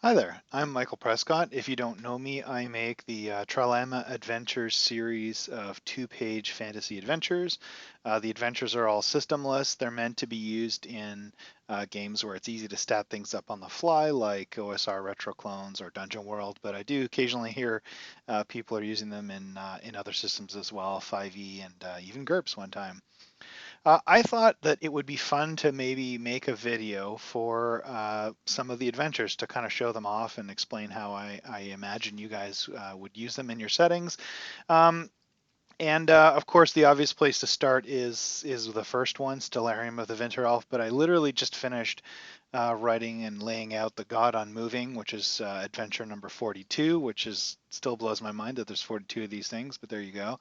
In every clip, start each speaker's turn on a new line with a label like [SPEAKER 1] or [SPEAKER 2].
[SPEAKER 1] Hi there, I'm Michael Prescott. If you don't know me, I make the Trilemma Adventure series of two-page fantasy adventures. The adventures are all systemless. They're meant to be used in games where it's easy to stat things up on the fly, like OSR Retro Clones or Dungeon World, but I do occasionally hear people are using them in other systems as well, 5e and even GURPS one time. I thought that it would be fun to maybe make a video for some of the adventures to kind of show them off and explain how I imagine you guys would use them in your settings. Um, and of course, the obvious place to start is the first one, Stellarium of the Winter Elf. But I literally just finished writing and laying out the God Unmoving, which is adventure number 42, which is still blows my mind that there's 42 of these things. But there you go.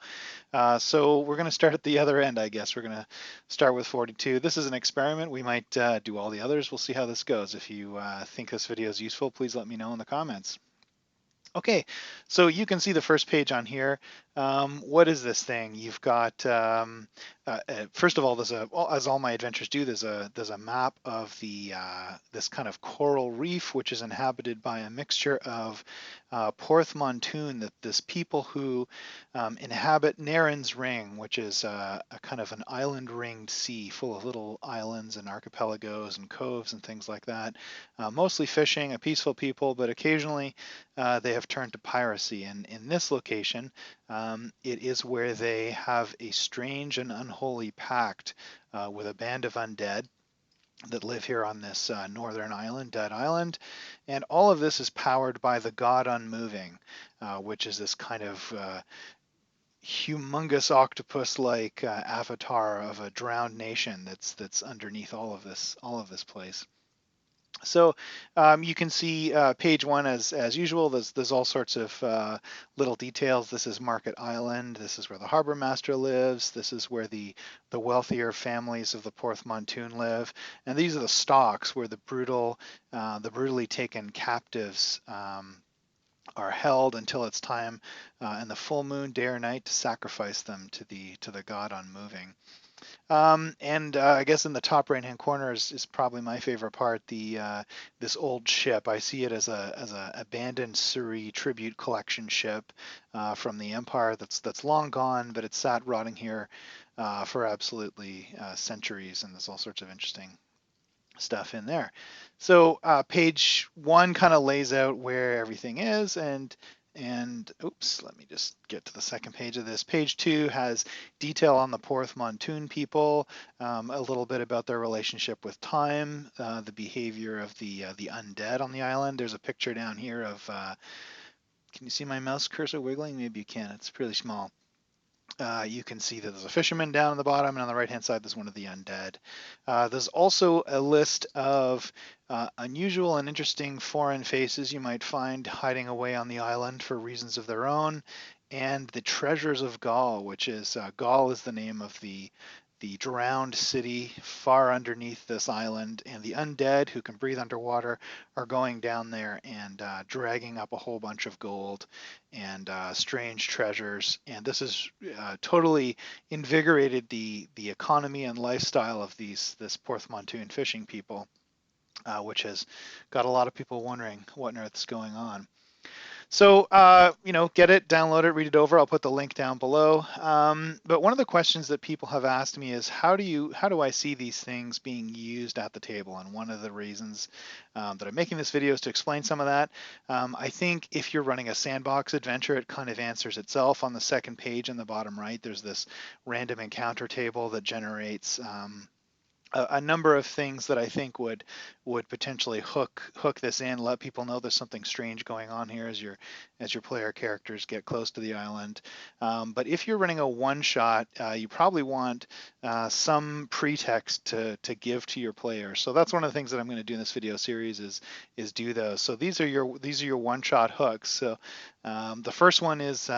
[SPEAKER 1] So we're going to start at the other end, I guess. We're going to start with 42. This is an experiment. We might do all the others. We'll see how this goes. If you think this video is useful, please let me know in the comments. Okay, so you can see the first page on here. What is this thing? You've got first of all, as all my adventures do, there's a map of the this kind of coral reef, which is inhabited by a mixture of Porthmontoon, that this people who inhabit Naren's Ring, which is a kind of an island-ringed sea full of little islands and archipelagos and coves and things like that. Mostly fishing, a peaceful people, but occasionally they have turned to piracy. And in this location, it is where they have a strange and unholy pact with a band of undead that live here on this northern island, Dead Island. And all of this is powered by the God Unmoving, which is this kind of humongous octopus-like avatar of a drowned nation that's underneath all of this place. So you can see page one as usual. There's all sorts of little details. This is Market Island. This is where the harbor master lives. This is where the wealthier families of the Porthmontoon live. And these are the stocks where the brutally taken captives are held until it's time in the full moon, day or night, to sacrifice them to the god unmoving. And I guess in the top right-hand corner is probably my favorite part. This old ship. I see it as a abandoned Surrey tribute collection ship from the Empire that's long gone, but it's sat rotting here for absolutely centuries, and there's all sorts of interesting stuff in there. So page one kind of lays out where everything is, and oops, let me just get to the second page of this. Page two has detail on the Porthmontoon people, a little bit about their relationship with time, the behavior of the undead on the island. There's a picture down here of. Can you see my mouse cursor wiggling? Maybe you can. It's pretty small. You can see that there's a fisherman down on the bottom, and on the right-hand side, there's one of the undead. There's also a list of unusual and interesting foreign faces you might find hiding away on the island for reasons of their own, and the treasures of Gaul, which is Gaul is the name of the drowned city far underneath this island, and the undead who can breathe underwater are going down there and dragging up a whole bunch of gold and strange treasures. And this has totally invigorated the economy and lifestyle of this Porthmontoon fishing people, which has got a lot of people wondering what on earth is going on. So, get it, download it, read it over. I'll put the link down below. But one of the questions that people have asked me is how do I see these things being used at the table? And one of the reasons that I'm making this video is to explain some of that. I think if you're running a sandbox adventure, it kind of answers itself. On the second page in the bottom right, there's this random encounter table that generates a number of things that I think would potentially hook this in, let people know there's something strange going on here as your player characters get close to the island. But if you're running a one shot, you probably want some pretext to give to your player. So that's one of the things that I'm going to do in this video series is do those. So these are your one shot hooks. So the first one is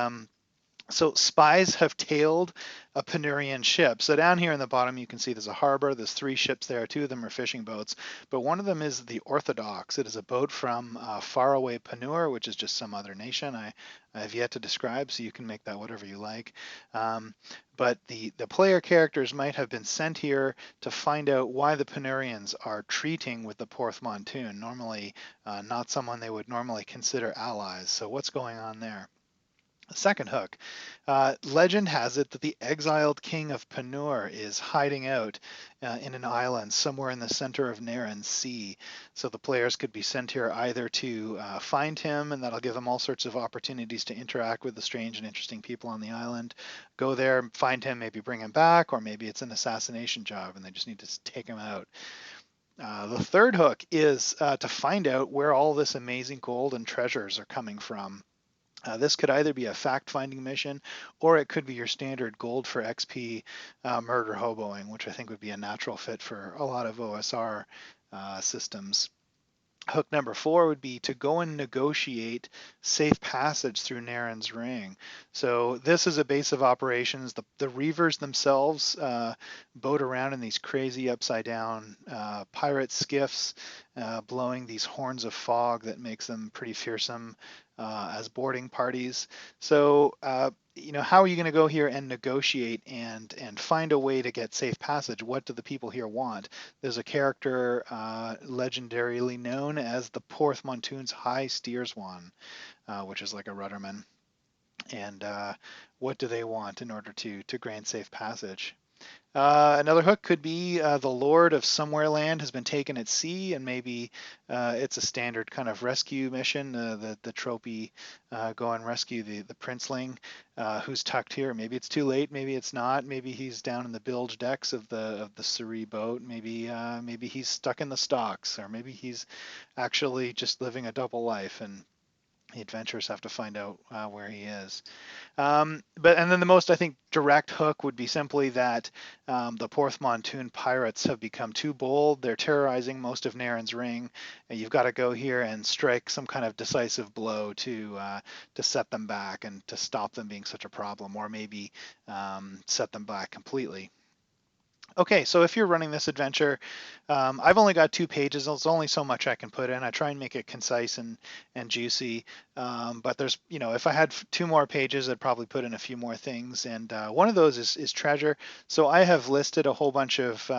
[SPEAKER 1] So spies have tailed a Penurian ship. So down here in the bottom, you can see there's a harbor. There's 3 ships there. 2 of them are fishing boats, but one of them is the Orthodox. It is a boat from faraway Panur, which is just some other nation I have yet to describe. So you can make that whatever you like. Um, but the player characters might have been sent here to find out why the Penurians are treating with the Porthmontoon. Normally, not someone they would normally consider allies. So what's going on there? Second hook. Legend has it that the exiled king of Panur is hiding out in an island somewhere in the center of Naren's Sea. So the players could be sent here either to find him, and that'll give them all sorts of opportunities to interact with the strange and interesting people on the island. Go there, find him, maybe bring him back, or maybe it's an assassination job and they just need to take him out. The third hook is to find out where all this amazing gold and treasures are coming from. This could either be a fact-finding mission, or it could be your standard gold for XP murder hoboing, which I think would be a natural fit for a lot of OSR systems. Hook number 4 would be to go and negotiate safe passage through Naren's Ring. So this is a base of operations. The Reavers themselves boat around in these crazy upside down pirate skiffs, blowing these horns of fog that makes them pretty fearsome as boarding parties. So how are you going to go here and negotiate and find a way to get safe passage? What do the people here want? There's a character legendarily known as the Porthmontoon's High Steerswan, which is like a rudderman. And what do they want in order to grant safe passage? Another hook could be the Lord of Somewhereland has been taken at sea, and maybe it's a standard kind of rescue mission. The tropey go and rescue the princeling who's tucked here. Maybe it's too late. Maybe it's not. Maybe he's down in the bilge decks of the Surrey boat. Maybe he's stuck in the stocks, or maybe he's actually just living a double life, and the adventurers have to find out where he is. And then the most, I think, direct hook would be simply that the Porthmontoon pirates have become too bold. They're terrorizing most of Naren's Ring. And you've got to go here and strike some kind of decisive blow to set them back and to stop them being such a problem, or maybe set them back completely. Okay, so if you're running this adventure, I've only got 2 pages. There's only so much I can put in. I try and make it concise and juicy. But there's, if I had 2 more pages, I'd probably put in a few more things. And one of those is treasure. So I have listed a whole bunch of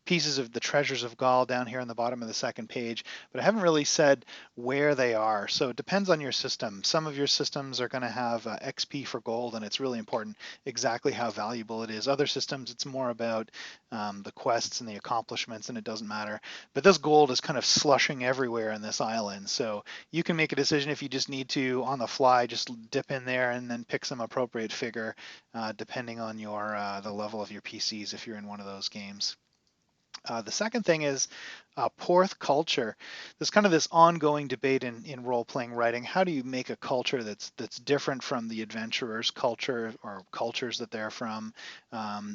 [SPEAKER 1] pieces of the treasures of Gaul down here on the bottom of the second page, but I haven't really said where they are. So it depends on your system. Some of your systems are going to have XP for gold, and it's really important exactly how valuable it is. Other systems, it's more about the quests and the accomplishments, and it doesn't matter. But this gold is kind of slushing everywhere in this island, so you can make a decision if you just need to, on the fly, just dip in there and then pick some appropriate figure, depending on the level of your PCs if you're in one of those games. The second thing is Porth culture. There's kind of this ongoing debate in role-playing writing. How do you make a culture that's different from the adventurer's culture or cultures that they're from?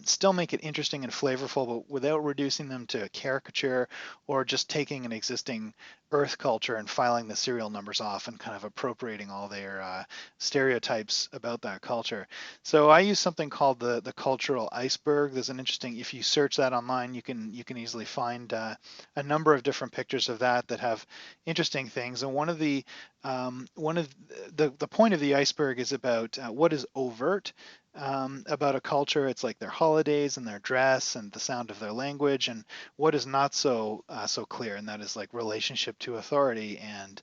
[SPEAKER 1] Still make it interesting and flavorful, but without reducing them to a caricature or just taking an existing Earth culture and filing the serial numbers off and kind of appropriating all their stereotypes about that culture. So I use something called the cultural iceberg. There's an interesting, if you search that online, you can easily find a number of different pictures of that have interesting things. And one of the point of the iceberg is about what is overt about a culture. It's like their holidays and their dress and the sound of their language, and what is not so clear, and that is like relationship to authority and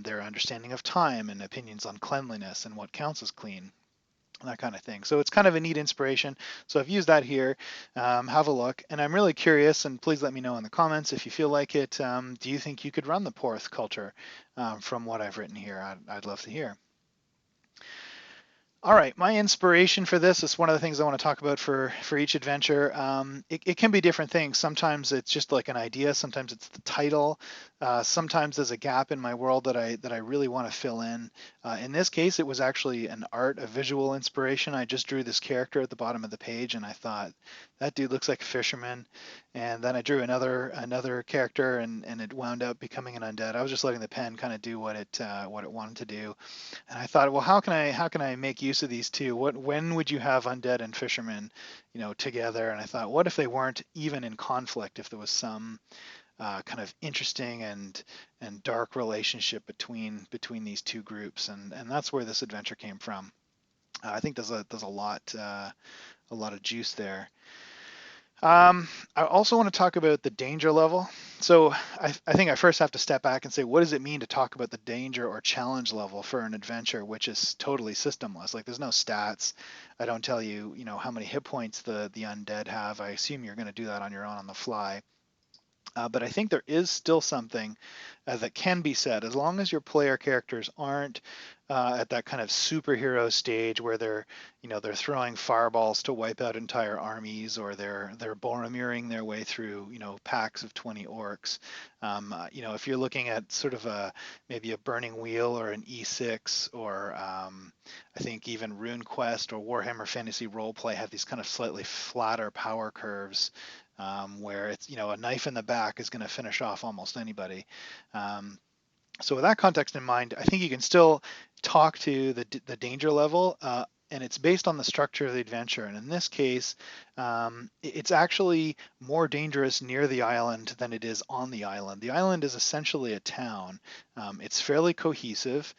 [SPEAKER 1] their understanding of time and opinions on cleanliness and what counts as clean, that kind of thing. So it's kind of a neat inspiration. So I've used that here. Have a look. And I'm really curious, and please let me know in the comments if you feel like it. Do you think you could run the Porth culture from what I've written here? I'd love to hear. All right, my inspiration for this is one of the things I want to talk about for each adventure. It can be different things. Sometimes it's just like an idea. Sometimes it's the title. Sometimes there's a gap in my world that I really want to fill in. In this case, it was actually a visual inspiration. I just drew this character at the bottom of the page, and I thought that dude looks like a fisherman, and then I drew another character, and it wound up becoming an undead. I was just letting the pen kind of do what it wanted to do, and I thought, well, how can I make use of these two? When would you have undead and fishermen, together? And I thought, what if they weren't even in conflict? If there was some kind of interesting and dark relationship between these two groups, and that's where this adventure came from. I think there's a lot of juice there. I also want to talk about the danger level. So I think I first have to step back and say, what does it mean to talk about the danger or challenge level for an adventure which is totally systemless? Like there's no stats. I don't tell you, how many hit points the undead have. I assume you're going to do that on your own on the fly. But I think there is still something that can be said as long as your player characters aren't at that kind of superhero stage where they're throwing fireballs to wipe out entire armies, or they're Boromiring their way through packs of 20 orcs. If you're looking at sort of maybe a Burning Wheel or an E6, or I think even RuneQuest or Warhammer Fantasy Roleplay have these kind of slightly flatter power curves, where it's a knife in the back is going to finish off almost anybody. Um, so with that context in mind, I think you can still talk to the danger level, and it's based on the structure of the adventure. And in this case, it's actually more dangerous near the island than it is on the island. The island is essentially a town. It's fairly cohesive.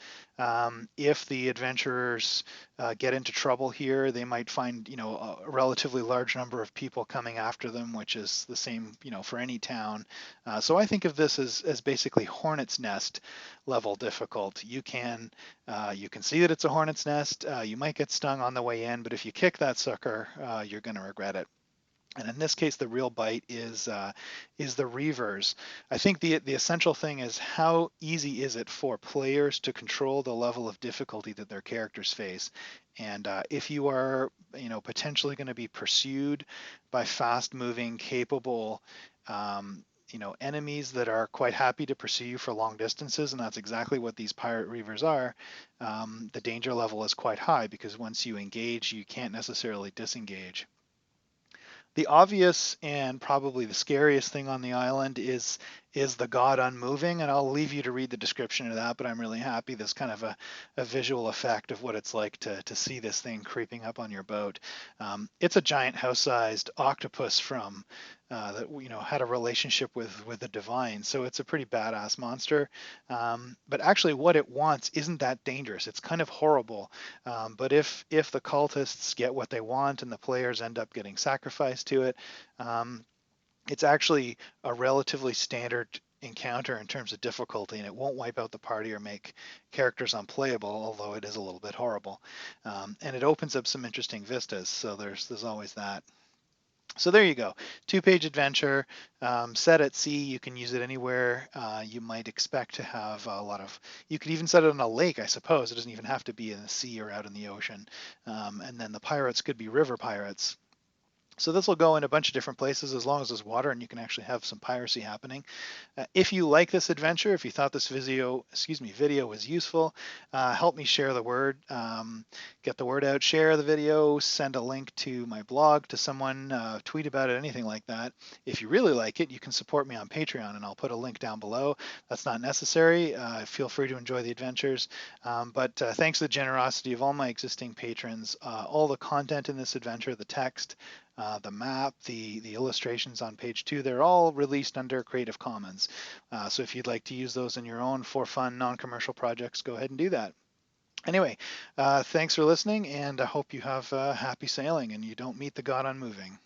[SPEAKER 1] If the adventurers get into trouble here, they might find a relatively large number of people coming after them, which is the same for any town. So I think of this as basically hornet's nest level difficult. You can see that it's a hornet's nest. You might get stung on the way in, but if you kick that sucker, you're going to regret it. And in this case, the real bite is the reavers. I think the essential thing is, how easy is it for players to control the level of difficulty that their characters face. And if you are potentially going to be pursued by fast-moving, capable enemies that are quite happy to pursue you for long distances, and that's exactly what these pirate reavers are. The danger level is quite high because once you engage, you can't necessarily disengage. The obvious and probably the scariest thing on the island is the God Unmoving, and I'll leave you to read the description of that, but I'm really happy. There's kind of a visual effect of what it's like to see this thing creeping up on your boat. It's a giant house-sized octopus from that had a relationship with the divine, so it's a pretty badass monster. But actually, what it wants isn't that dangerous. It's kind of horrible. But if the cultists get what they want and the players end up getting sacrificed to it, um, it's actually a relatively standard encounter in terms of difficulty, and it won't wipe out the party or make characters unplayable, although it is a little bit horrible. And it opens up some interesting vistas, so there's always that. So there you go, two-page adventure, set at sea. You can use it anywhere you might expect to have a lot of. You could even set it on a lake, I suppose. It doesn't even have to be in the sea or out in the ocean. And then the pirates could be river pirates. So this will go in a bunch of different places as long as there's water, and you can actually have some piracy happening. If you like this adventure, if you thought this video was useful, help me share the word, get the word out, share the video, send a link to my blog to someone, tweet about it, anything like that. If you really like it, you can support me on Patreon, and I'll put a link down below. That's not necessary. Feel free to enjoy the adventures. But thanks to the generosity of all my existing patrons, all the content in this adventure, the text, the map, the illustrations on page 2, they're all released under Creative Commons. So if you'd like to use those in your own for fun, non-commercial projects, go ahead and do that. Anyway, thanks for listening, and I hope you have happy sailing and you don't meet the God Unmoving.